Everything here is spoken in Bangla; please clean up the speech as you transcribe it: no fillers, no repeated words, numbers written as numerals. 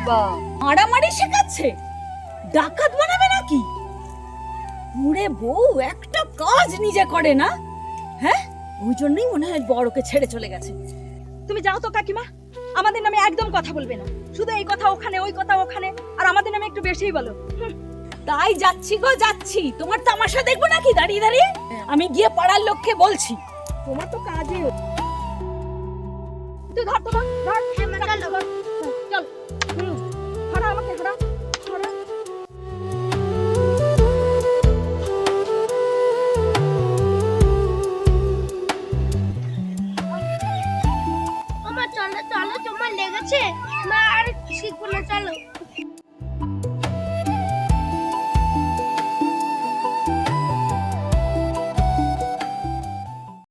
বাবা, মারামারি শেখাচ্ছে, ডাকাত বানাবে নাকি? বুড়ে বউ একটা কাজ নিজে করে না, হ্যাঁ? ওই জন্যই মনে হয় বড়কে ছেড়ে চলে গেছে। তুমি যাও তো কাকিমা, আমাদের নামে একদম কথা বলবে না। শুধু এই কথা ওখানে, ওই কথা ওখানে, আর আমাদের নামে একটু বেশিই বলো। তাই যাচ্ছি গো, যাচ্ছি। তোমার তামাশা দেখবো নাকি দাঁড়িয়ে দাঁড়িয়ে? আমি গিয়ে পাড়ার লোককে বলছি। তোমার তো কাজই তুই ধর তো, ধর ধর, চল চল, ধরা আমাকে, ধরা ধরা। চলো চলো, তোমার লেগেছে? মা আর শিখবো না, চলো।